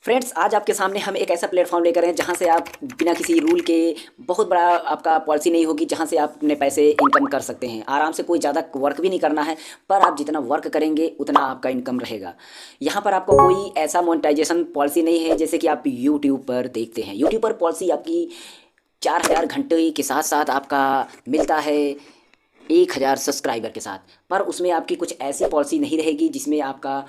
Friends, आज आपके सामने हम एक ऐसा प्लेटफॉर्म लेकर हैं जहां से आप बिना किसी रूल के बहुत बड़ा आपका पॉलिसी नहीं होगी, जहां से आप अपने पैसे इनकम कर सकते हैं आराम से। कोई ज़्यादा वर्क भी नहीं करना है, पर आप जितना वर्क करेंगे उतना आपका इनकम रहेगा। यहाँ पर आपको कोई ऐसा मोनेटाइजेशन पॉलिसी नहीं है जैसे कि आप यूट्यूब पर देखते हैं। यूट्यूब पर पॉलिसी आपकी 4000 घंटे के साथ साथ आपका मिलता है 1000 सब्सक्राइबर के साथ, पर उसमें आपकी कुछ ऐसी पॉलिसी नहीं रहेगी जिसमें आपका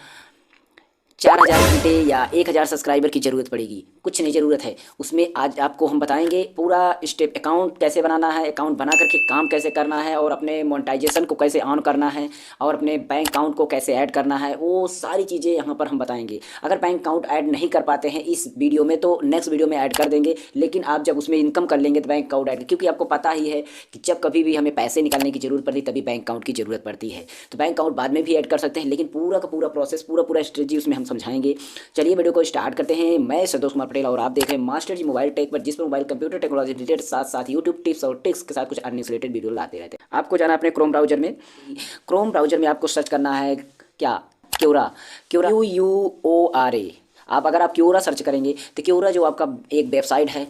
4000 घंटे या 1000 सब्सक्राइबर की ज़रूरत पड़ेगी। कुछ नहीं ज़रूरत है उसमें। आज आपको हम बताएंगे पूरा स्टेप, अकाउंट कैसे बनाना है, अकाउंट बना करके काम कैसे करना है, और अपने मोनेटाइजेशन को कैसे ऑन करना है, और अपने बैंक अकाउंट को कैसे ऐड करना है। वो सारी चीज़ें यहाँ पर हम बताएंगे। अगर बैंक अकाउंट ऐड नहीं कर पाते हैं इस वीडियो में तो नेक्स्ट वीडियो में ऐड कर देंगे, लेकिन आप जब उसमें इनकम कर लेंगे तो बैंक अकाउंट ऐड, क्योंकि आपको पता ही है कि जब कभी भी हमें पैसे निकालने की ज़रूरत पड़ती है तभी बैंक अकाउंट की ज़रूरत पड़ती है। तो बैंक अकाउंट बाद में भी ऐड कर सकते हैं, लेकिन पूरा का पूरा प्रोसेस, पूरा स्ट्रेटजी उसमें हम समझाएंगे। चलिए वीडियो को स्टार्ट करते हैं। मैं संतोष कुमार पटेल और आप देख रहे हैं मास्टर जी मोबाइल टेक पर, जिस पर मोबाइल कंप्यूटर टेक्नोलॉजी रिलेटेड साथ साथ यूट्यूब टिप्स और ट्रिक्स के साथ कुछ अर्निंग रिलेटेड वीडियो लाते रहते हैं। आपको जाना अपने क्रोम ब्राउजर में। क्रोम ब्राउजर में आपको सर्च करना है क्या, क्योरा, क्योरा QUORA। आप अगर आप क्योरा सर्च करेंगे तो क्योरा जो आपका एक वेबसाइट है,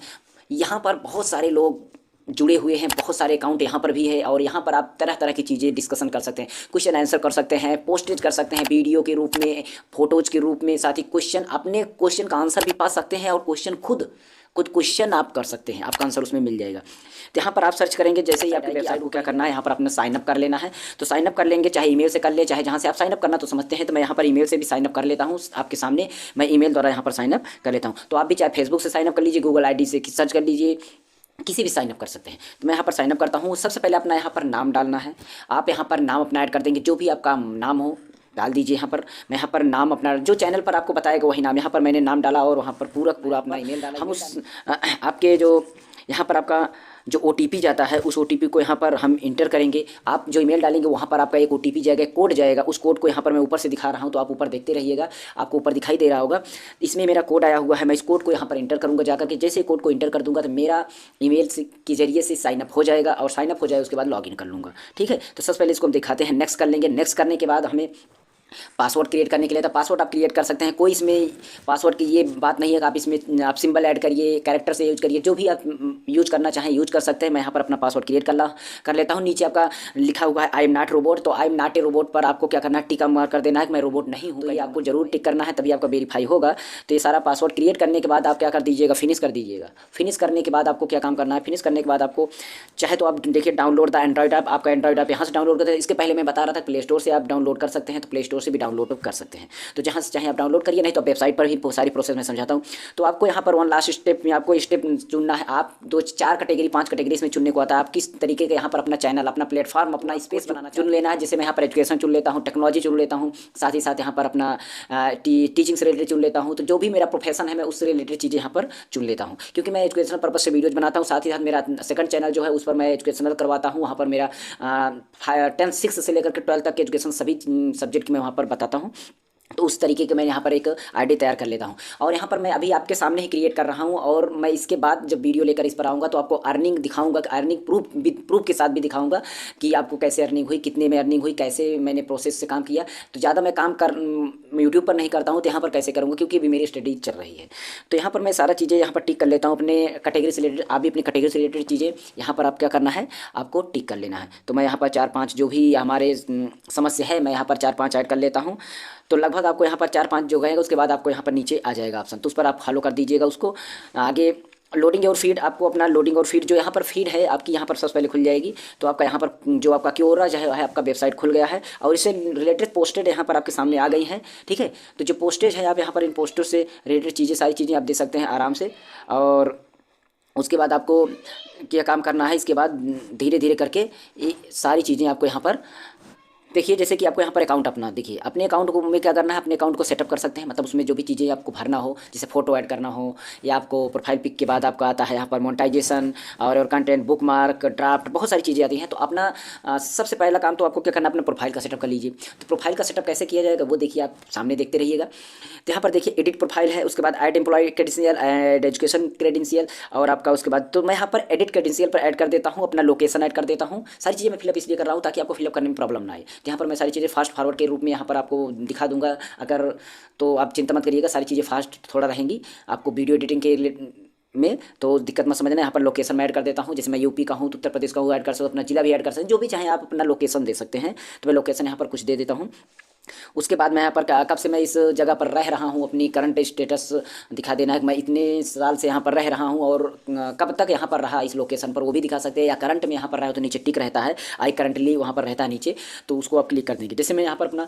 यहाँ पर बहुत सारे लोग जुड़े हुए हैं, बहुत सारे अकाउंट यहाँ पर भी है, और यहाँ पर आप तरह तरह की चीज़ें डिस्कशन कर सकते हैं, क्वेश्चन आंसर कर सकते हैं, पोस्टेज कर सकते हैं वीडियो के रूप में, फोटोज के रूप में, साथ ही क्वेश्चन, अपने क्वेश्चन का आंसर भी पा सकते हैं, और क्वेश्चन खुद क्वेश्चन आप कर सकते हैं, आपका आंसर उसमें मिल जाएगा। तो यहाँ पर आप सर्च करेंगे, जैसे ही आपकी वेबसाइट को क्या करना है, यहाँ पर अपना साइन अप कर लेना है। तो साइन अप कर लेंगे, चाहे ईमेल से कर ले, चाहे जहाँ से आप साइन अप करना तो समझते हैं, तो मैं यहाँ पर ईमेल से भी साइन अप कर लेता हूँ। आपके सामने मैं ईमेल द्वारा यहाँ पर साइन अप कर लेता हूँ। तो आप भी चाहे फेसबुक से साइन अप कर लीजिए, गूगल ID से सर्च कर लीजिए, किसी भी साइन अप कर सकते हैं। तो मैं यहाँ पर साइन अप करता हूँ। सबसे पहले अपना यहाँ पर नाम डालना है। आप यहाँ पर नाम अपना ऐड कर देंगे, जो भी आपका नाम हो डाल दीजिए यहाँ पर। मैं यहाँ पर नाम अपना, जो चैनल पर आपको बताएगा वही नाम, यहाँ पर मैंने नाम डाला और वहाँ पर पूरा अपना ईमेल डाला। हम उस आपके जो यहाँ पर आपका जो OTP जाता है, उस OTP को यहाँ पर हम इंटर करेंगे। आप जो ईमेल डालेंगे वहाँ पर आपका एक OTP जाएगा, कोड जाएगा। उस कोड को यहाँ पर मैं ऊपर से दिखा रहा हूँ, तो आप ऊपर देखते रहिएगा, आपको ऊपर दिखाई दे रहा होगा। इसमें मेरा कोड आया हुआ है, मैं इस कोड को यहाँ पर इंटर करूँगा जाकर के। जैसे कोड को इंटर कर दूँगा तो मेरा ईमेल के जरिए से साइनअप हो जाएगा, और साइनअप हो जाए उसके बाद लॉगिन कर लूँगा। ठीक है, तो सबसे पहले इसको हम दिखाते हैं। नेक्स्ट कर लेंगे। नेक्स्ट करने के बाद हमें पासवर्ड क्रिएट करने के लिए, तो पासवर्ड आप क्रिएट कर सकते हैं। कोई इसमें पासवर्ड की ये बात नहीं है कि आप इसमें आप सिंबल ऐड करिए, कैरेक्टर से यूज करिए, जो भी आप यूज करना चाहें यूज कर सकते हैं। मैं यहाँ पर अपना पासवर्ड क्रिएट कर लेता हूँ। नीचे आपका लिखा हुआ है आई एम नॉट रोबोट, तो I am not a robot पर आपको क्या करना है, टिक मार्क कर देना है कि मैं रोबोट नहीं हूँ। तो ये आपको जरूर टिक करना है, तभी आपका वेरीफाई होगा। तो ये सारा पासवर्ड क्रिएट करने के बाद आप क्या कर दीजिएगा, फिनिश कर दीजिएगा। फिनिश करने के बाद आपको क्या काम करना है, फिनिश करने के बाद आपको चाहे तो आप देखिए डाउनलोड द एंड्रॉइड ऐप, आपका एंड्रॉइड ऐप यहाँ से डाउनलोड करते हैं। इसके पहले मैं बता रहा था प्ले स्टोर से आप डाउनलोड कर सकते हैं, तो प्ले स्टोर से भी डाउनलोड कर सकते हैं। तो जहाँ से चाहे आप डाउनलोड करिए, नहीं तो वेबसाइट पर ही सारी प्रोसेस मैं समझाता हूँ। तो आपको यहाँ पर वन लास्ट स्टेप में आपको स्टेप चुनना है। आप 2-4 कैटेगरी 5 कैटेगरी इसमें चुनने को आता है। आप किस तरीके का यहाँ पर अपना चैनल, अपना प्लेटफॉर्म, अपना स्पेस बनाना चुन लेना है। जैसे मैं यहाँ पर एजुकेशन चुन लेता हूँ, टेक्नोलॉजी चुन लेता हूँ, साथ ही साथ यहाँ पर अपना टीचिंग से रिलेटेड चुन लेता हूँ। तो जो भी मेरा प्रोफेशन है मैं उससे रिलेटेड चीज़ें यहाँ पर चुन लेता हूँ, क्योंकि मैं एजुकेशनल पर्पज से वीडियोज बनाता हूँ। साथ ही साथ मेरा सेकंड चैनल जो है उस पर मैं एजुकेशनल करवाता हूँ। वहाँ पर मेरा 10th 6 से लेकर के 12th तक के एजुकेशन सभी सब्जेक्ट की मैं वहाँ पर बताता हूँ। तो उस तरीके के मैं यहाँ पर एक आईडी तैयार कर लेता हूँ, और यहाँ पर मैं अभी आपके सामने ही क्रिएट कर रहा हूँ। और मैं इसके बाद जब वीडियो लेकर इस पर आऊँगा तो आपको अर्निंग दिखाऊंगा, अर्निंग प्रूफ के साथ भी दिखाऊंगा कि आपको कैसे अर्निंग हुई, कितने में अर्निंग हुई, कैसे मैंने प्रोसेस से काम किया। तो ज़्यादा मैं काम यूट्यूब पर नहीं करता हूँ, तो यहाँ पर कैसे करूँगा, क्योंकि अभी मेरी स्टडी चल रही है। तो यहाँ पर मैं सारा चीज़ें यहाँ पर टिक कर लेता हूँ अपने कैटेगरी से रिलेटेड। आप भी अपनी कैटेगरी से रिलेटेड चीज़ें यहाँ पर आप क्या करना है, आपको टिक कर लेना है। तो मैं यहाँ पर 4-5 जो भी हमारे समस्या है, मैं यहाँ पर 4-5 ऐड कर लेता हूँ। तो लगभग आपको यहाँ पर 4-5 जो गएगा, उसके बाद आपको यहाँ पर नीचे आ जाएगा ऑप्शन, तो उस पर आप फॉलो कर दीजिएगा उसको। आगे लोडिंग और फीड, आपको अपना लोडिंग और फीड जो यहाँ पर फीड है आपकी यहाँ पर सबसे पहले खुल जाएगी। तो आपका यहाँ पर जो आपका क्योरा जो है आपका वेबसाइट खुल गया है, और इससे रिलेटेड पोस्टेड यहाँ पर आपके सामने आ गई हैं। ठीक है, तो जो पोस्टेज है आप यहाँ पर इन पोस्टर से रिलेटेड चीज़ें, सारी चीज़ें आप दे सकते हैं आराम से। और उसके बाद आपको क्या काम करना है, इसके बाद धीरे धीरे करके ये सारी चीज़ें आपको यहाँ पर देखिए। जैसे कि आपको यहाँ पर अकाउंट अपना देखिए, अपने अकाउंट को में क्या करना है, अपने अकाउंट को सेटअप कर सकते हैं। मतलब उसमें जो भी चीज़ें आपको भरना हो, जैसे फोटो ऐड करना हो, या आपको प्रोफाइल पिक के बाद आपका आता है यहाँ पर मोनेटाइजेशन और कंटेंट, बुक मार्क, ड्राफ्ट, बहुत सारी चीज़ें आती हैं। तो अपना सबसे पहला काम तो आपको क्या करना है, अपना प्रोफाइल का सेटअप कर लीजिए। तो प्रोफाइल का सेटअप कैसे किया जाएगा वो देखिए, आप सामने देखते रहिएगा। तो यहाँ पर देखिए एडिट प्रोफाइल है, उसके बाद add employ credential, add education credential, और आपका उसके बाद तो मैं यहाँ पर एडिट क्रेडेंशियल पर ऐड कर देता हूँ, अपना लोकेशन ऐड कर देता हूँ। सारी चीज़ें मैं फिलअप इसलिए कर रहा हूँ ताकि आपको फिलअप करने में प्रॉब्लम ना आए। यहाँ पर मैं सारी चीज़ें फास्ट फॉरवर्ड के रूप में यहाँ पर आपको दिखा दूंगा। अगर तो आप चिंता मत करिएगा, सारी चीज़ें फास्ट थोड़ा रहेंगी आपको वीडियो एडिटिंग के में, तो दिक्कत मत समझना। यहाँ पर लोकेशन मैं ऐड कर देता हूँ, जैसे मैं यूपी का हूँ तो उत्तर प्रदेश का हूँ, ऐड कर सकते हो, अपना जिला भी ऐड कर सकते हैं, जो भी चाहें आप अपना लोकेशन दे सकते हैं। तो मैं लोकेशन यहाँ पर कुछ दे देता हूँ। उसके बाद मैं यहाँ पर कब से मैं इस जगह पर रह रहा हूँ, अपनी करंट स्टेटस दिखा देना है कि मैं इतने साल से यहाँ पर रह रहा हूँ और कब तक यहाँ पर रहा इस लोकेशन पर, वो भी दिखा सकते हैं। या करंट में यहाँ पर रहा हो तो नीचे टिक रहता है, आई करंटली वहाँ पर रहता है नीचे, तो उसको आप क्लिक कर देंगे। जैसे मैं यहाँ पर अपना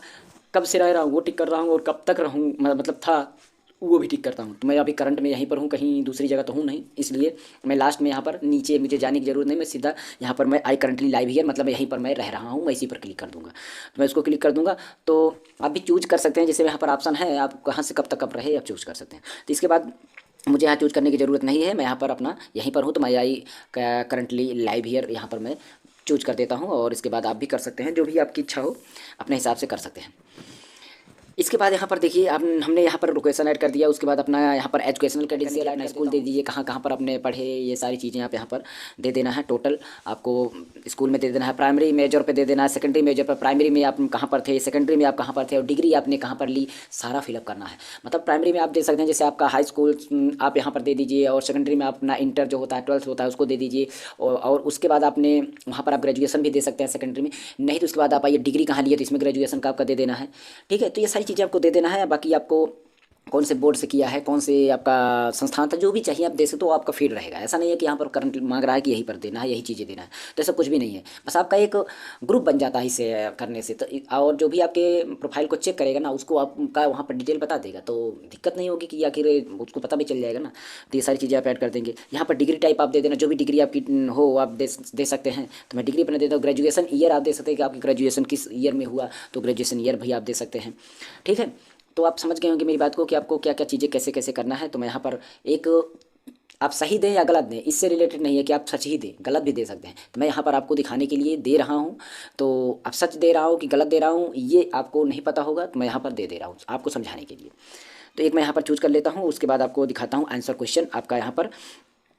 कब से रह रहा हूँ वो टिक कर रहा हूँ, और कब तक रहूँ मतलब था वो भी टिक करता हूँ। तो मैं अभी करंट में यहीं पर हूँ, कहीं दूसरी जगह तो हूँ नहीं, इसलिए मैं लास्ट में यहाँ पर नीचे मुझे जाने की ज़रूरत नहीं, मैं सीधा यहाँ पर मैं आई करंटली लाइव हियर मतलब यहीं पर मैं रह रहा हूँ, मैं इसी पर क्लिक कर दूँगा। तो मैं इसको क्लिक कर दूँगा, तो आप भी चूज कर सकते हैं, जैसे यहाँ पर ऑप्शन है आप कहाँ से कब तक कब रहे आप चूज कर सकते हैं। तो इसके बाद मुझे यहाँ चूज करने की ज़रूरत नहीं है, मैं यहाँ पर अपना यहीं पर हूँ, तो मैं आई करंटली लाइव हियर यहाँ पर मैं चूज कर देता हूँ। और इसके बाद आप भी कर सकते हैं, जो भी आपकी इच्छा हो अपने हिसाब से कर सकते हैं। इसके बाद यहाँ पर देखिए आप हमने यहाँ पर लोकेशन ऐड कर दिया। उसके बाद अपना यहाँ पर एजुकेशनल क्रेडेंशियल अपना स्कूल दे दीजिए, कहाँ कहाँ पर आपने पढ़े, ये सारी चीज़ें आप यहाँ पर दे देना है। टोटल आपको स्कूल में दे देना है, प्राइमरी मेजर पे दे देना है, सेकेंडरी मेजर पर प्राइमरी में आप कहाँ पर थे, सेकेंडरी में आप कहाँ पर थे, और डिग्री आपने कहाँ पर ली, सारा फिलअप करना है। मतलब प्राइमरी में आप दे सकते हैं जैसे आपका हाई स्कूल आप यहाँ पर दे दीजिए, और सेकेंडरी में अपना इंटर जो होता है 12th होता है उसको दे दीजिए, और उसके बाद आपने वहाँ पर आप ग्रेजुएशन भी दे सकते हैं सेकेंडरी में। नहीं तो उसके बाद आप आइए डिग्री कहाँ लिए तो इसमें ग्रेजुएशन का आपका दे देना है। ठीक है, तो ये सारी चीज़ें आपको दे देना है। बाकी आपको कौन से बोर्ड से किया है, कौन से आपका संस्थान था, जो भी चाहिए आप दे सकते हो, आपका फीड रहेगा। ऐसा नहीं है कि यहाँ पर करंट मांग रहा है कि यहीं पर देना है, यही चीज़ें देना है, तो ऐसा कुछ भी नहीं है। बस आपका एक ग्रुप बन जाता है इसे करने से, तो और जो भी आपके प्रोफाइल को चेक करेगा ना उसको आपका वहाँ पर डिटेल बता देगा, तो दिक्कत नहीं होगी कि आखिर उसको पता भी चल जाएगा ना। तो ये सारी चीज़ें आप ऐड कर देंगे। यहाँ पर डिग्री टाइप आप दे देना, जो भी डिग्री आपकी हो आप दे सकते हैं। तो मैं डिग्री अपना देता हूँ। ग्रेजुएशन ईयर आप दे सकते हैं कि आपकी ग्रेजुएशन किस ईयर में हुआ, तो ग्रेजुएशन ईयर भी आप दे सकते हैं। ठीक है, तो आप समझ गए होंगे मेरी बात को कि आपको क्या क्या चीज़ें कैसे कैसे करना है। तो मैं यहाँ पर एक आप सही दें या गलत दें, इससे रिलेटेड नहीं है कि आप सच ही दें, गलत भी दे सकते हैं। तो मैं यहाँ पर आपको दिखाने के लिए दे रहा हूँ, तो आप सच दे रहा हूँ कि गलत दे रहा हूँ ये आपको नहीं पता होगा, तो मैं यहाँ पर दे रहा हूँ आपको समझाने के लिए। तो एक मैं यहाँ पर चूज कर लेता हूँ, उसके बाद आपको दिखाता हूँ आंसर क्वेश्चन आपका यहाँ पर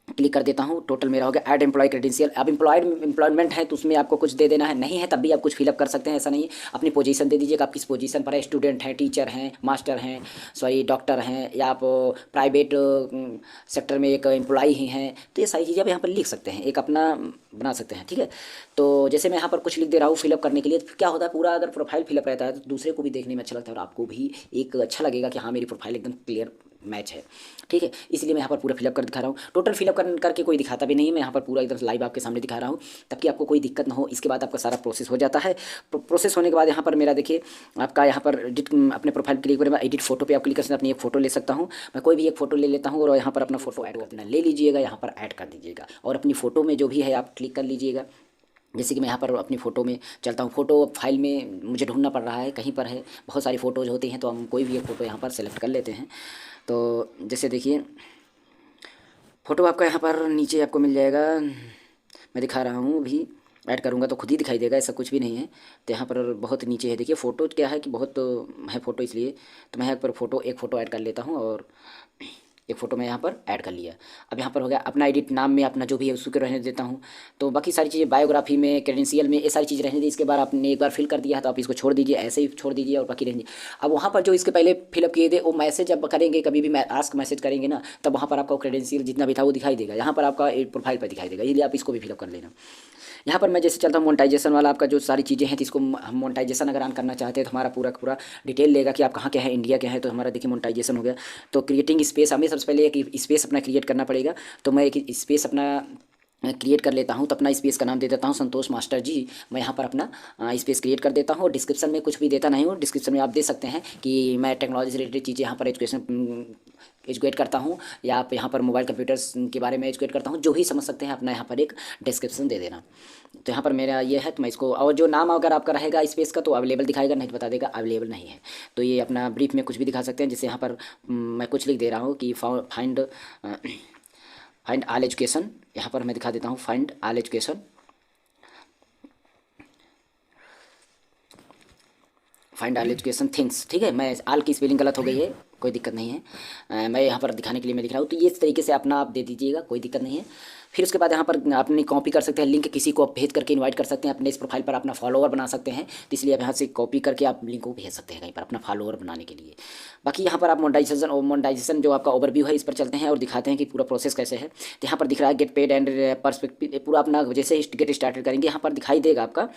क्लिक कर देता हूँ। टोटल मेरा हो गया ऐड एम्प्लॉय क्रेडेंशियल। अब एम्प्लॉयमेंट है तो उसमें आपको कुछ दे देना है, नहीं है तब भी आप कुछ फिलअप कर सकते हैं, ऐसा नहीं है। अपनी पोजीशन दे दीजिएगा, आप किस पोजीशन पर है, स्टूडेंट हैं, टीचर हैं, मास्टर हैं, सॉरी डॉक्टर हैं, या आप प्राइवेट सेक्टर में एक एम्प्लॉय ही हैं, तो ये सारी चीज़ें आप यहाँ पर लिख सकते हैं, एक अपना बना सकते हैं। ठीक है, तो जैसे मैं यहाँ पर कुछ लिख दे रहा हूँ फिलअप करने के लिए, तो क्या होता है पूरा अगर प्रोफाइल फिलअप रहता है तो दूसरे को भी देखने में अच्छा लगता है और आपको भी एक अच्छा लगेगा कि हाँ मेरी प्रोफाइल एकदम क्लियर मैच है। ठीक है, इसलिए मैं यहाँ पर पूरा फिलअप कर दिखा रहा हूँ। टोटल फिलअप करके कोई दिखाता भी नहीं है, मैं यहाँ पर पूरा एकदम लाइव आपके सामने दिखा रहा हूँ ताकि आपको कोई दिक्कत ना हो। इसके बाद आपका सारा प्रोसेस हो जाता है। प्रोसेस होने के बाद यहाँ पर मेरा देखिए आपका यहाँ पर एडिट अपने प्रोफाइल क्लिक करने एडिट फोटो पे आप क्लिक कर सकते हैं, अपनी एक फोटो ले सकता हूँ। मैं कोई भी एक फोटो ले लेता हूँ और यहाँ पर अपना फोटो ऐड कर देना ले लीजिएगा, यहाँ पर ऐड कर दीजिएगा और अपनी फ़ोटो में जो भी है आप क्लिक कर लीजिएगा। जैसे कि मैं यहाँ पर अपनी फ़ोटो में चलता हूँ, फ़ोटो फाइल में मुझे ढूंढना पड़ रहा है, कहीं पर है, बहुत सारी फ़ोटोज़ होती हैं, तो हम कोई भी एक फ़ोटो यहाँ पर सेलेक्ट कर लेते हैं। तो जैसे देखिए फ़ोटो आपका यहाँ पर नीचे आपको मिल जाएगा, मैं दिखा रहा हूँ अभी ऐड करूँगा तो खुद ही दिखाई देगा, ऐसा कुछ भी नहीं है। तो यहाँ पर बहुत नीचे है, देखिए फ़ोटो क्या है कि बहुत है फ़ोटो, इसलिए तो मैं यहाँ पर एक फ़ोटो ऐड कर लेता हूँ और एक फ़ोटो मैं यहाँ पर ऐड कर लिया। अब यहाँ पर हो गया अपना एडिट, नाम में अपना जो भी है उसको रहने देता हूँ। तो बाकी सारी चीज़ें बायोग्राफी में, क्रेडेंशियल में, ये सारी चीज़ें रहने दी। इसके बाद आपने एक बार फिल कर दिया है तो आप इसको छोड़ दीजिए, ऐसे ही छोड़ दीजिए और बाकी रहने दीजिए। अब वहाँ पर जो इसके पहले फिलअप किए थे वो मैसेज अब करेंगे, कभी भी आस्क मैसेज करेंगे ना, तब वहाँ पर आपका क्रेडेंशियल जितना भी था वो दिखाई देगा, यहाँ पर आपका प्रोफाइल पर दिखाई देगा, इसलिए आप इसको भी फिलअप कर लेना। यहाँ पर मैं जैसे चलता हूँ मोनेटाइजेशन वाला, आपका जो सारी चीज़ें हैं तो इसको हम मोनेटाइजेशन अगर ऑन करना चाहते हैं तो हमारा पूरा पूरा डिटेल लेगा कि आप कहाँ के हैं, इंडिया के हैं, तो हमारा देखिए मोनेटाइजेशन हो गया। तो क्रिएटिंग स्पेस, हमें सबसे पहले एक स्पेस अपना क्रिएट करना पड़ेगा, तो मैं एक स्पेस अपना क्रिएट कर लेता हूँ। तो अपना स्पेस का नाम दे देता हूँ संतोष मास्टर जी। मैं यहाँ पर अपना स्पेस क्रिएट कर देता हूँ। डिस्क्रिप्शन में कुछ भी देता नहीं हूँ, डिस्क्रिप्शन में आप दे सकते हैं कि मैं टेक्नोलॉजी से रिलेटेड चीज़ें यहाँ पर एजुकेट करता हूँ, या आप यहाँ पर मोबाइल कंप्यूटर्स के बारे में एजुकेट करता हूँ, जो भी समझ सकते हैं अपना यहाँ पर एक डिस्क्रिप्शन दे देना। तो यहाँ पर मेरा ये है, तो मैं इसको, और जो नाम अगर आपका रहेगा स्पेस का तो अवेलेबल दिखाएगा, नहीं तो बता देगा अवेलेबल नहीं है। तो ये अपना ब्रीफ में कुछ भी दिखा सकते हैं, जैसे यहाँ पर मैं कुछ लिख दे रहा हूँ कि फाइंड ऑल एजुकेशन, यहाँ पर मैं दिखा देता हूँ find all education, find all education things. ठीक है, मैं ऑल की स्पेलिंग गलत हो गई है, कोई दिक्कत नहीं है, मैं यहाँ पर दिखाने के लिए मैं दिख रहा हूँ। तो ये इस तरीके से अपना आप दे दीजिएगा, कोई दिक्कत नहीं है। फिर उसके बाद यहाँ पर अपनी कॉपी कर सकते हैं, लिंक किसी को आप भेज करके इनवाइट कर सकते हैं, अपने इस प्रोफाइल पर अपना फॉलोअर बना सकते हैं। तो इसलिए आप यहाँ से कॉपी करके आप लिंक को भेज सकते हैं कहीं पर अपना फॉलोअर बनाने के लिए। बाकी यहाँ पर आप मोनेटाइजेशन जो आपका ओवरव्यू है इस पर चलते हैं और दिखाते हैं कि पूरा प्रोसेस कैसे है। तो यहाँ पर दिख रहा है गेट पेड एंड पर्सपेक्टिव, पूरा अपना जैसे गेट स्टार्टेड करेंगे यहाँ पर दिखाई देगा आपका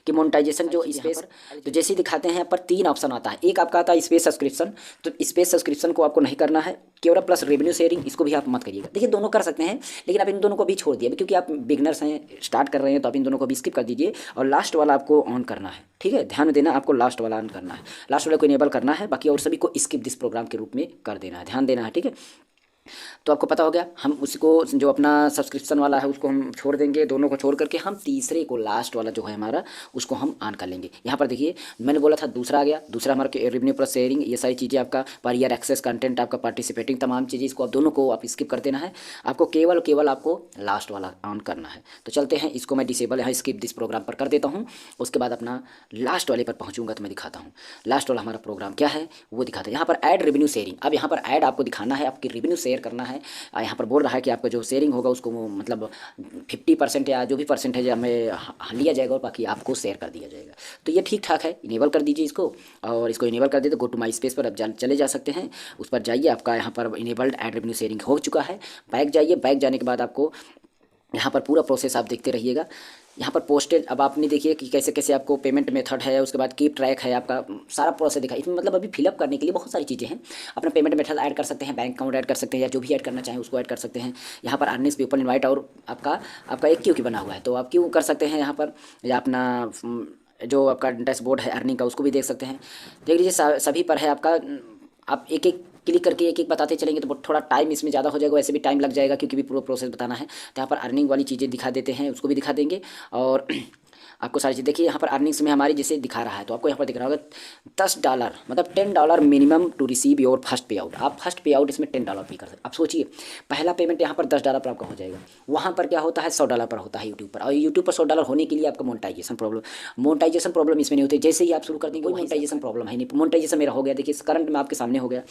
कि मोनेटाइजेशन जो स्पेस, तो जैसे ही दिखाते हैं यहाँ पर 3 ऑप्शन आता है। एक आपका आता है स्पेस सब्सक्रिप्शन, तो स्पेस सब्सक्रिप्शन को आपको नहीं करना है, केवल प्लस रेवेन्यू शेयरिंग इसको भी आप मत करिएगा। देखिए दोनों कर सकते हैं, लेकिन आप इन दोनों को भी छोड़ दिए क्योंकि आप बिगनर्स हैं, स्टार्ट कर रहे हैं, तो आप इन दोनों को भी स्किप कर दीजिए और लास्ट वाला आपको ऑन करना है। ठीक है, ध्यान देना, आपको लास्ट वाला ऑन करना है, लास्ट वाले को इनेबल करना है, बाकी और सभी को स्किप दिस प्रोग्राम के रूप में कर देना है, ध्यान देना है। ठीक है, तो आपको पता हो गया। हम उसको जो अपना सब्सक्रिप्शन वाला है उसको हम छोड़ देंगे, दोनों को छोड़ करके हम तीसरे को लास्ट वाला जो है हमारा उसको हम ऑन कर लेंगे। यहाँ पर देखिए मैंने बोला था दूसरा आ गया, दूसरा हमारा रेवेन्यू प्लस शेयरिंग, ये सारी चीज़ें आपका पर ईयर एक्सेस कंटेंट आपका पार्टिसिपेटिंग तमाम चीज़ें, इसको आप दोनों को आप स्किप कर देना है, आपको केवल आपको लास्ट वाला ऑन करना है। तो चलते हैं, इसको मैं डिसेबल यहाँ स्किप दिस प्रोग्राम पर कर देता हूँ, उसके बाद अपना लास्ट वाले पर पहुँचूंगा तो मैं दिखाता हूँ लास्ट वाला हमारा प्रोग्राम क्या है वो दिखाते हैं। यहाँ पर ऐड रेवेन्यू शेयरिंग, अब यहाँ पर ऐड आपको दिखाना है, आपकी रेवेन्यू शेयर करना है। यहाँ पर बोल रहा है कि आपका जो शेयरिंग होगा उसको मतलब 50% या जो भी परसेंटेज हमें लिया जाएगा और बाकी आपको शेयर कर दिया जाएगा। तो ये ठीक ठाक है, इनेबल कर दीजिए इसको, और इसको इनेबल कर दे तो गो टू माई स्पेस पर आप चले जा सकते हैं, उस पर जाइए, आपका यहाँ पर इनेबल्ड ऐड रेवेन्यू शेयरिंग हो चुका है। बैक जाइए, बैक जाने के बाद आपको यहाँ पर पूरा प्रोसेस आप देखते रहिएगा। यहाँ पर पोस्टेज, अब आपने देखिए कि कैसे कैसे आपको पेमेंट मेथड है, उसके बाद कीप ट्रैक है, आपका सारा प्रोसेस दिखा। इसमें मतलब अभी फिलअप करने के लिए बहुत सारी चीज़ें हैं। अपना पेमेंट मेथड ऐड कर सकते हैं, बैंक अकाउंट ऐड कर सकते हैं, या जो भी ऐड करना चाहें उसको ऐड कर सकते हैं। यहाँ पर अर्निंग्स पीपल इनवाइट, और आपका एक क्यू बना हुआ है तो आप क्यू कर सकते हैं यहाँ पर, या अपना जो आपका डैशबोर्ड है अर्निंग का उसको भी देख सकते हैं। देख लीजिए सभी पर है आपका, आप एक एक क्लिक करके एक एक बताते चलेंगे तो थोड़ा टाइम इसमें ज़्यादा हो जाएगा, वैसे भी टाइम लग जाएगा क्योंकि भी पूरा प्रोसेस बताना है। तो यहाँ पर अर्निंग वाली चीज़ें दिखा देते हैं, उसको भी दिखा देंगे, और आपको सारी चीज़ देखिए यहाँ पर अर्निंग्स में हमारी जैसे दिखा रहा है, तो आपको यहाँ पर दिख रहा होगा $10 मतलब $10 minimum to receive your first payout. आप फर्स्ट पे आउट इसमें $10 पे कर सकते। आप सोचिए पहला पेमेंट यहाँ पर $10 पर आपका हो जाएगा, वहाँ पर क्या होता है $100 पर होता है यूट्यूब पर, और यूट्यूब पर $100 होने के लिए आपका मोनेटाइजेशन प्रॉब्लम इसमें नहीं होती। जैसे ही आप शुरू कर देंगे कोई मोनेटाइजेशन प्रॉब्लम है नहीं, मोनेटाइजेशन मेरा हो गया, देखिए करंट में आपके सामने हो गया।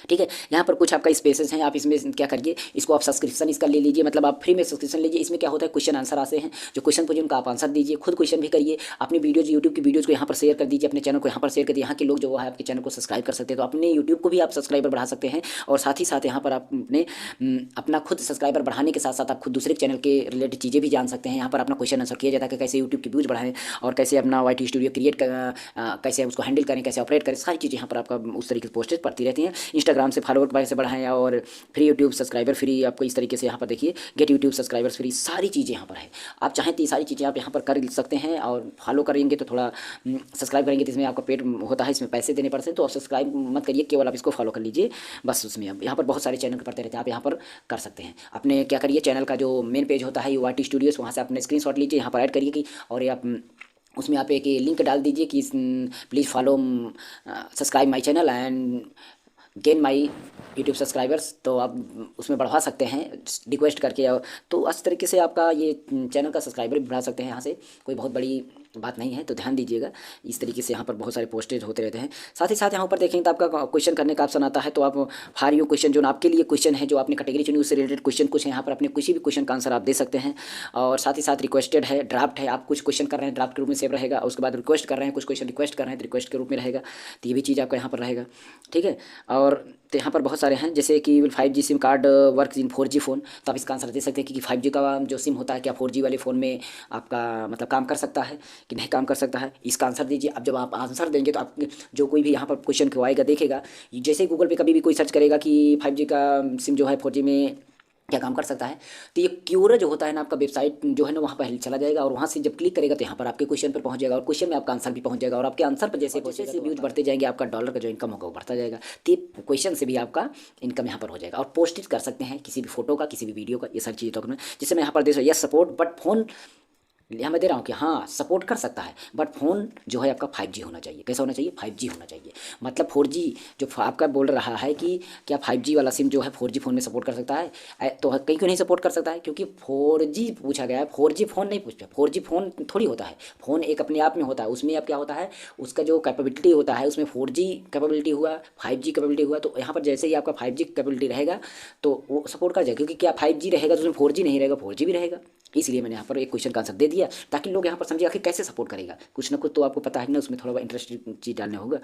ठीक है, यहाँ पर कुछ आपका स्पेसेस हैं, आप इसमें क्या करिए, इसको आप सब्सक्रिप्शन इसका ले लीजिए, मतलब आप फ्री में सब्सक्रिप्शन लीजिए। इसमें क्या होता है क्वेश्चन आंसर आते हैं, जो क्वेश्चन पूछिए उनका आप आंसर दीजिए, खुद क्वेश्चन भी करिए, अपनी वीडियोज यूट्यूब की वीडियोज़ को यहाँ पर शेयर कर दीजिए, अपने चैनल को यहाँ पर शेयर कर दिए, यहाँ के लोग जो है आपके चैनल को सब्सक्राइब कर सकते हैं, तो अपने यूट्यूब को भी आप सब्सक्राइबर बढ़ा सकते हैं। और साथ ही साथ यहाँ पर आप अपना खुद सब्सक्राइबर बढ़ाने के साथ साथ आप खुद दूसरे चैनल के रिलेटेड चीज़ें भी जान सकते हैं। यहाँ पर अपना क्वेश्चन आंसर किया जाता है कि कैसे यूट्यूब की व्यूज़ बढ़ाएं, और कैसे अपना YT स्टूडियो क्रिएट कैसे उसको हैंडल करें, कैसे ऑपरेट करें, सारी चीज़ें यहाँ पर आपका उस तरीके से पोस्टेज पड़ती रहती हैं। इंस्टाग्राम से फॉलोअर कैसे बढ़ाएं, और फ्री यूट्यूब सब्सक्राइबर फ्री, आपको इस तरीके से यहाँ पर देखिए गेट यूट्यूब सब्सक्राइबर्स फ्री, सारी चीज़ें यहाँ पर है। आप चाहें तो ये सारी चीज़ें आप यहाँ पर कर सकते हैं, और फॉलो करेंगे तो थोड़ा सब्सक्राइब करेंगे तो इसमें आपका पेड होता है, इसमें पैसे देने पड़ते हैं, तो आप सब्सक्राइब मत करिए, केवल आप इसको फॉलो कर लीजिए बस। उसमें अब यहाँ पर बहुत सारे चैनल पड़ते रहते हैं, आप यहाँ पर कर सकते हैं। अपने क्या करिए, चैनल का जो मेन पेज होता है YT स्टूडियोज़, वहाँ से अपने स्क्रीनशॉट लीजिए, यहाँ पर ऐड करिए कि, और ये आप उसमें आप एक लिंक डाल दीजिए कि please follow subscribe my channel and gain my YouTube subscribers, तो आप उसमें बढ़ा सकते हैं रिक्वेस्ट करके। तो इस तरीके से आपका ये चैनल का सब्सक्राइबर भी बढ़ा सकते हैं, यहाँ से कोई बहुत बड़ी बात नहीं है, तो ध्यान दीजिएगा। इस तरीके से यहाँ पर बहुत सारे पोस्टेज होते रहते हैं। साथ ही साथ यहाँ पर देखेंगे तो आपका क्वेश्चन करने का ऑप्शन आता है, तो आप फॉर यू क्वेश्चन, जो आपके लिए क्वेश्चन है, जो आपने कैटेगरी चुनी उससे रिलेटेड क्वेश्चन कुछ है, यहाँ पर अपने किसी भी क्वेश्चन का आंसर आप दे सकते हैं। और साथ ही साथ रिक्वेस्टेड है, ड्राफ्ट है, आप कुछ क्वेश्चन कर रहे हैं ड्राफ्ट के रूप में सेव रहेगा, उसके बाद रिक्वेस्ट कर रहे हैं, कुछ क्वेश्चन रिक्वेस्ट कर रहे हैं तो रिक्वेस्ट के रूप में रहेगा, तो ये भी चीज़ आपका यहाँ पर रहेगा। ठीक है, और तो यहाँ पर बहुत सारे हैं, जैसे कि 5G SIM card work in 4G phone, तो आप इसका आंसर दे सकते हैं कि 5G का जो सिम होता है क्या 4G वाले फ़ोन में आपका मतलब काम कर सकता है कि नहीं काम कर सकता है, इसका आंसर दीजिए। अब जब आप आंसर देंगे तो आप जो कोई भी यहाँ पर क्वेश्चन को आएगा देखेगा, जैसे गूगल पे कभी भी कोई सर्च करेगा कि 5G का सिम जो है 4G में क्या काम कर सकता है, तो ये क्यूरा जो होता है ना आपका वेबसाइट जो है ना, वहाँ पर चला जाएगा, और वहाँ से जब क्लिक करेगा तो यहाँ पर आपके क्वेश्चन पर पहुँच जाएगा, और क्वेश्चन में आपका आंसर भी पहुँच जाएगा, और आपके आंसर पर जैसे व्यूज बढ़ते जाएंगे आपका डॉलर का जो इनकम होगा वो बढ़ता जाएगा। तो क्वेश्चन से भी आपका इनकम यहाँ पर हो जाएगा। और पोस्ट कर सकते हैं किसी भी फोटो का, किसी भी वीडियो का, ये सारी चीज़ें डॉक्यूमेंट, जिससे मैं यहाँ पर दे सकता यस सपोर्ट बट फोन यहाँ मैं दे रहा हूँ कि हाँ सपोर्ट कर सकता है, बट फ़ोन जो है आपका 5G होना चाहिए। कैसा होना चाहिए? 5G होना चाहिए। मतलब 4G जो आपका बोल रहा है कि क्या 5G वाला सिम जो है 4G फ़ोन में सपोर्ट कर सकता है? तो कहीं क्यों नहीं सपोर्ट कर सकता है? क्योंकि 4G पूछा गया है, 4G फ़ोन नहीं पूछा। 4G फ़ोन थोड़ी होता है, फ़ोन एक अपने आप में होता है। उसमें अब क्या होता है, उसका जो कैपेबिलिटी होता है उसमें 4G कैपेबिलिटी हुआ, 5G कैपेबिलिटी हुआ। तो यहाँ पर जैसे ही आपका 5G कैपेबिलिटी रहेगा तो वो सपोर्ट कर जाएगा, क्योंकि क्या 5G रहेगा तो उसमें 4G नहीं रहेगा, 4G भी रहेगा। इसलिए मैंने यहाँ पर एक क्वेश्चन का आंसर दे दिया, ताकि लोग यहाँ पर समझे आखिर कैसे सपोर्ट करेगा। कुछ ना कुछ तो आपको पता है ना, उसमें थोड़ा बहुत इंटरेस्टिंग चीज़ डालना होगा।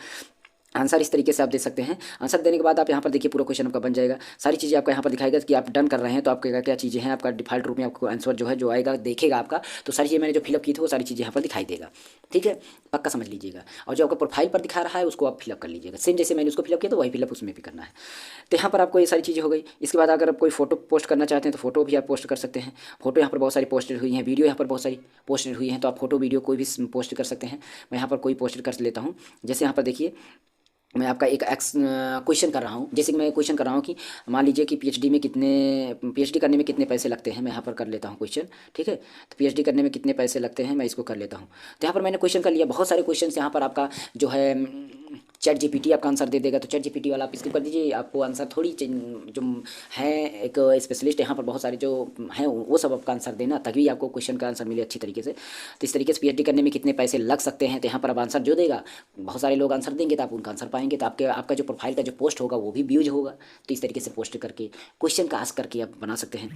आंसर इस तरीके से आप दे सकते हैं। आंसर देने के बाद आप यहाँ पर देखिए पूरा क्वेश्चन आपका बन जाएगा। सारी चीज़ें आपका यहाँ पर दिखाएगा कि आप डन कर रहे हैं, तो आपके क्या क्या चीज़ें हैं। आपका डिफ़ॉल्ट रूप में आपको आंसर जो है जो आएगा देखेगा आपका, तो सारी चीज़ें मैंने जो फिलअप की थी वो सारी चीज़ें यहाँ पर दिखाई देगा। ठीक है, पक्का समझ लीजिएगा। और जो आपका प्रोफाइल पर दिखा रहा है उसको आप फिलअप कर लीजिएगा, सेम जैसे मैंने उसको फिलअप किया तो वही फिलअप उसमें भी करना है। तो यहाँ पर आपको ये सारी चीज़ें हो गई। इसके बाद अगर आप कोई फोटो पोस्ट करना चाहते हैं तो फोटो भी आप पोस्ट कर सकते हैं। फोटो यहाँ पर बहुत सारी पोस्टेड हुई हैं, वीडियो यहाँ पर बहुत सारी पोस्टेड हुई हैं, तो आप फोटो वीडियो कोई भी पोस्ट कर सकते हैं। मैं यहाँ पर कोई पोस्ट कर लेता हूँ। जैसे यहाँ पर देखिए मैं आपका एक क्वेश्चन कर रहा हूँ। जैसे कि मैं क्वेश्चन कर रहा हूँ कि मान लीजिए कि पीएचडी करने में कितने पैसे लगते हैं। मैं यहाँ पर कर लेता हूँ क्वेश्चन। ठीक है, तो पीएचडी करने में कितने पैसे लगते हैं, मैं इसको कर लेता हूँ। तो यहाँ पर मैंने क्वेश्चन कर लिया। बहुत सारे क्वेश्चन यहाँ पर आपका जो है चैट जीपीटी आपका आंसर दे देगा। तो चैट जीपीटी वाला आप स्किप कर दीजिए, आपको आंसर थोड़ी जो है एक स्पेशलिस्ट यहाँ पर बहुत सारे जो हैं वो सब आपका आंसर देना, तभी आपको क्वेश्चन का आंसर मिले अच्छी तरीके से। तो इस तरीके से पीएचडी करने में कितने पैसे लग सकते हैं, तो यहाँ पर आप आंसर जो देगा, बहुत सारे लोग आंसर देंगे तो आप उनका आंसर पाएंगे, तो आपका जो प्रोफाइल का जो पोस्ट होगा वो भी व्यूज होगा। तो इस तरीके से पोस्ट करके क्वेश्चन का आंसर करके आप बना सकते हैं।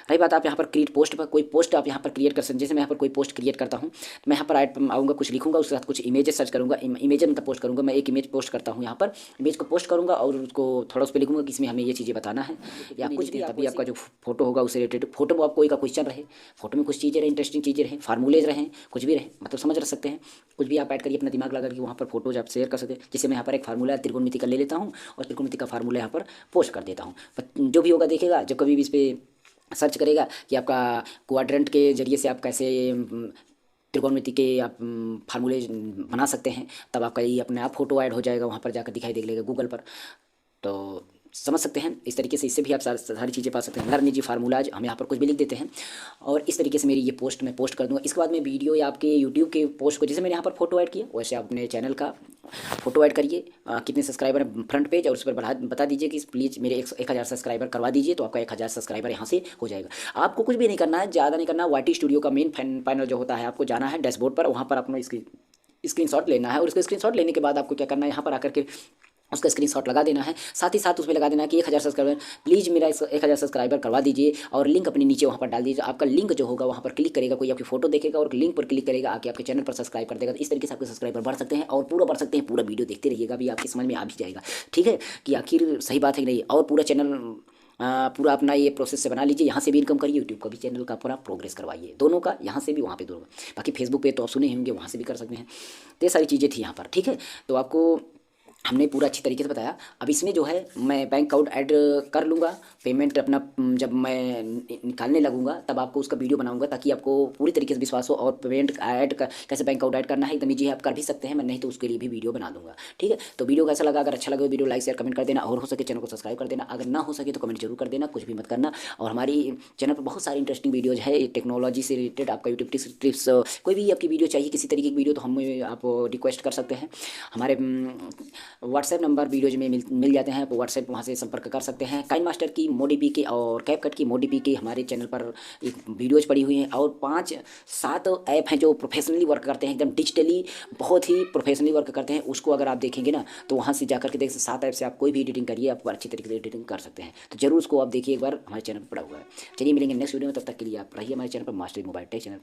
रही बात आप यहाँ पर क्रिएट पोस्ट पर, कोई पोस्ट आप यहाँ पर क्रिएट कर सकते हैं। जैसे मैं यहाँ पर कोई पोस्ट क्रिएट करता हूँ तो मैं यहाँ पर आऊँगा, कुछ लिखूँगा, उसके साथ कुछ इमेजेस सर्च करूँगा, इमेज मतलब पोस्ट करूँगा। मैं एक इमेज पोस्ट करता हूँ, यहाँ पर इमेज को पोस्ट करूँगा और उसको थोड़ा उस पर लिखूँगा कि इसमें हमें ये चीज़ें बताना है या कुछ भी। तभी आपका जो फोटो होगा उससे रिलेटेड, फोटो में आप कोई का क्वेश्चन रहे, फोटो में कुछ चीज़ें रहे, इंटरेस्टिंग चीज़ें रहें, फार्मूलेज रहें, कुछ भी रहे, मतलब समझ रख सकते हैं। कुछ भी आप ऐड करिए, अपना दिमाग लगा कि वहाँ पर फोटोज आप शेयर कर सकते हैं। जैसे मैं यहाँ पर एक फार्मूला त्रिकोणमिति का ले लेता हूँ और त्रिकोणमिति का फार्मूला यहाँ पर पोस्ट कर देता हूँ। जो भी होगा देखेगा, जब कभी भी इस पर सर्च करेगा कि आपका क्वाड्रेंट के जरिए से आप कैसे त्रिकोणमिति के आप फार्मूले बना सकते हैं, तब आपका ये अपने आप फोटो ऐड हो जाएगा, वहाँ पर जाकर दिखाई देगा गूगल पर। तो समझ सकते हैं इस तरीके से, इससे भी आप सारी चीज़ें पा सकते हैं। लर्न इजी फार्मूलाज हम यहाँ पर कुछ भी लिख देते हैं और इस तरीके से मेरी ये पोस्ट मैं पोस्ट कर दूँगा। इसके बाद मैं वीडियो या आपके यूट्यूब के पोस्ट को, जैसे मैंने यहाँ पर फोटो ऐड किया वैसे आप अपने चैनल का फोटो ऐड करिए। कितने सब्सक्राइबर है फ्रंट पेज, और उस पर बता दीजिए कि प्लीज़ मेरे 1000 सब्सक्राइबर करवा दीजिए, तो आपका 1000 सब्सक्राइबर यहाँ से हो जाएगा। आपको कुछ भी नहीं करना है, ज़्यादा नहीं करना। YT स्टूडियो का मेन पैनल जो होता है, आपको जाना है डैशबोर्ड पर, वहाँ पर अपना स्क्रीनशॉट लेना है और उसका स्क्रीनशॉट लेने के बाद आपको क्या करना है, यहाँ पर आकर के उसका स्क्रीनशॉट लगा देना है। साथ ही साथ उसमें लगा देना है कि 1000 सब्सक्राइबर, प्लीज़ मेरा 1000 सब्सक्राइबर करवा दीजिए, और लिंक अपने नीचे वहाँ पर डाल दीजिए। आपका लिंक जो होगा वहाँ पर क्लिक करेगा, कोई आपकी फोटो देखेगा और लिंक पर क्लिक करेगा, आके आपके चैनल पर सब्सक्राइब कर देगा। तो इस तरीके से आपके सब्सक्राइबर बढ़ सकते हैं और पूरा बढ़ सकते हैं। पूरा वीडियो देखते रहिएगा, भी आपकी समझ में आ भी जाएगा। ठीक है, कि आखिर सही बात है कि नहीं। और पूरा चैनल पूरा अपना ये प्रोसेस से बना लीजिए। यहाँ से भी इनकम करिए, यूट्यूब का भी चैनल का पूरा प्रोग्रेस करवाइए, दोनों का, यहाँ से भी वहाँ पे दोनों। बाकी फेसबुक पे तो आप सुने होंगे, वहाँ से भी कर सकते हैं। तो ये सारी चीज़ें थी यहाँ पर। ठीक है, तो आपको हमने पूरा अच्छी तरीके से बताया। अब इसमें जो है मैं बैंक अकाउंट ऐड कर लूँगा, पेमेंट अपना जब मैं निकालने लगूंगा तब आपको उसका वीडियो बनाऊंगा, ताकि आपको पूरी तरीके से विश्वास हो। और पेमेंट ऐड कैसे बैंक अकाउंट ऐड करना है एकदम ईजी है, आप कर भी सकते हैं। मैं नहीं तो उसके लिए भी वीडियो बना दूंगा। ठीक है, तो वीडियो कैसा लगा, अगर अच्छा लगे वीडियो लाइक शेयर कमेंट कर देना, और हो सके चैनल को सब्सक्राइब कर देना। अगर ना हो सके तो कमेंट जरूर कर देना, कुछ भी मत करना। और हमारी चैनल पर बहुत सारी इंटरेस्टिंग वीडियोज़ है टेक्नोलॉजी से रिलेटेड। आपका यूट्यूब टिप्स कोई भी आपकी वीडियो चाहिए, किसी तरीके की वीडियो, तो हमें आप रिक्वेस्ट कर सकते हैं। हमारे व्हाट्सएप नंबर वीडियोज में मिल जाते हैं, तो व्हाट्सएप वहाँ से संपर्क कर सकते हैं। काइन मास्टर की, मोडीपी के और कैपकट की, मोडीपी के हमारे चैनल पर एक वीडियोज पड़ी हुई हैं। और 5-7 ऐप हैं जो प्रोफेशनली वर्क करते हैं, एकदम डिजिटली बहुत ही प्रोफेशनली वर्क करते हैं। उसको अगर आप देखेंगे ना तो वहाँ से जाकर के देख 7 ऐप से आप कोई भी एडिटिंग करिए, आप अच्छी तरीके से एडिटिंग कर सकते हैं। तो जरूर उसको आप देखिए एक बार, हमारे चैनल पर पड़ा हुआ है। चलिए मिलेंगे नेक्स्ट वीडियो में, तब तक के लिए आप रहिए हमारे चैनल पर, मास्टर मोबाइल टेक चैनल पर।